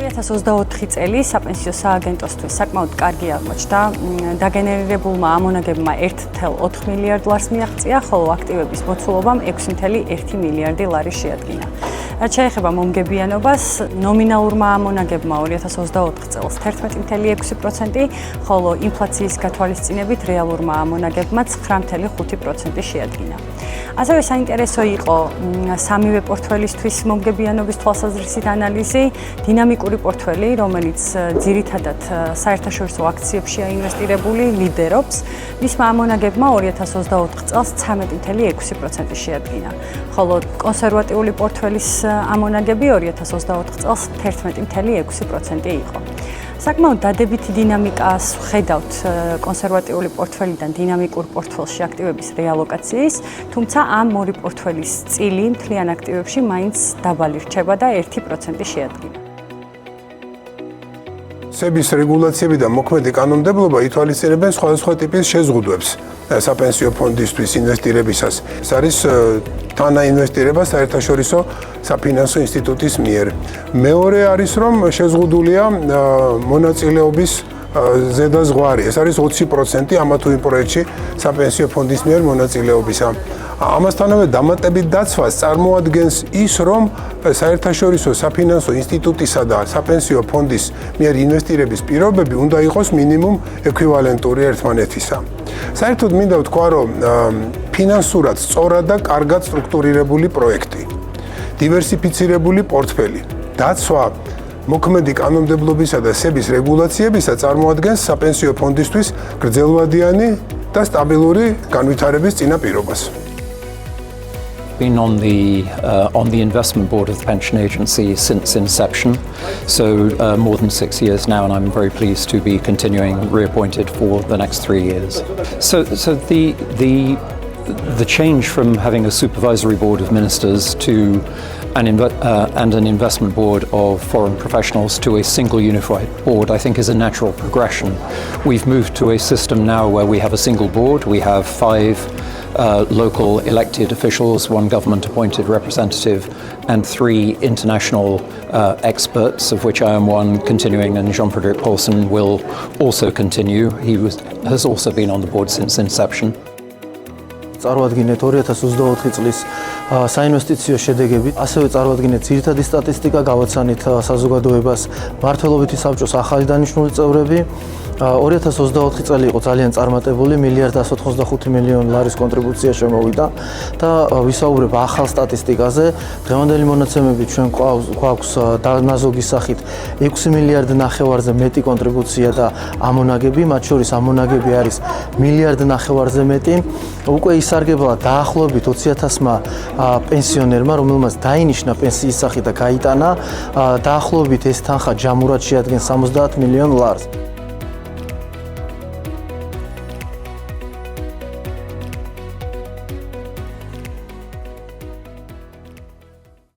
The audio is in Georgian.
2024 წელი საპენსიო სააგენტოსთვის საკმაოდ კარგი აღმოჩნდა. დაგენერირებულმა ამონაგებმა 1.4 მილიარდ ლარს მიაღწია, ხოლო აქტივების მოცულობამ 6.1 მილიარდი ლარი შეადგინა. რაც შეეხება მომგებიანობას, ნომინალურმა ამონაგებმა 2024 წელს 11.6%, ხოლო ინფლაციის გათვალისწინებით რეალურმა ამონაგებმა 9.5% შეადგინა. ასევე საინტერესო იყო სამივე პორტფელისთვის მომგებიანობის თვალსაზრისით ანალიზი, დინამიკური პორტფელი, რომელიც ძირითადად საერთაშორისო აქციებშია ინვესტირებული, ლიდერობს. მისმა ამონაგებმა 2024 წელს 13.6% შეადგინა, ხოლო კონსერვატიული პორტფელის ამონაგები 2024 წელს 11.6% იყო. საკმაოდ დადებითი დინამიკას ვხედავთ კონსერვატიული პორტფელიდან დინამიკურ პორტფელში აქტივების რეალოკაციის, თუმცა ამ ორი პორტფელის წილი მთლიან აქტივებში მაინც დაბალი რჩება და 1% შეადგინა. SEBI-ს რეგულაციები და მოქმედი კანონმდებლობა ითვალისწინებენ სხვადასხვა ტიპის შეზღუდვებს საპენსიო ფონდისთვის ინვესტირებისას. ეს არის თანაინვესტირება საერთაშორისო საფინანსო ინსტიტუტის მიერ. მეორე არის, რომ შეზღუდულია მონაწილეობის ზედაზღვარი. ეს არის 20% ამა თუ იმ პროექტში საპენსიო ფონდის მიერ მონაწილეობისა. ამასთანავე დამატებით დაცვას წარმოადგენს ის, რომ საერთაშორისო საფინანსო ინსტიტუტისა და საპენსიო ფონდის მიერ ინვესტირების პირობები უნდა იყოს მინიმუმ ექვივალენტური ერთმანეთისა. საერთოდ მინდა ვთქვა, რომ ფინანსურად სწორად და კარგად სტრუქტურირებული პროექტი, დივერსიფიცირებული პორტფელი, დაცვა მოქმედი კანონმდებლობისა და SEBI-ს რეგულაციებისა წარმოადგენს საპენსიო ფონდისთვის გრძელვადიანი და სტაბილური განვითარების წინაპირობას. Been on the investment board of the pension agency since inception, so more than 6 years now, and I'm very pleased to be continuing reappointed for the next 3 years. So the change from having a supervisory board of ministers to and an investment board of foreign professionals to a single unified board, I think, is a natural progression. We've moved to a system now where we have a single board. We have 5 local elected officials, 1 government-appointed representative, and 3 international experts, of which I am one continuing, and Jean-Frédéric Paulsen will also continue. He has also been on the board since inception. წარვადგინეთ 2024 წლის საინვესტიციო შედეგები, ასევე წარვადგინეთ ძირითადი სტატისტიკა, გავაცანით საზოგადოებას მმართველობითი საბჭოს ახალი დანიშნული წევრები. 2024 წელი იყო ძალიან წარმატებული, 1.185 მილიარდი ლარის კონტრიბუცია შემოვიდა და ვისაუბრებ ახალ სტატისტიკაზე. დღევანდელი მონაცემები ჩვენ გვაქვს დანაზოგი სახით 6 მილიარდ ნახევარზე მეტი კონტრიბუცია და ამონაგები, მათ შორის ამონაგები არის 1 მილიარდ ნახევარზე მეტი. უკვე ისარგებლა დაახლოებით 20.000-მა პენსიონერმა, რომელმაც დაინიშნა პენსიის სახით და გაიტანა, დაახლოებით ეს თანხა ჯამურად შეადგენს 70 მილიონ ლარს.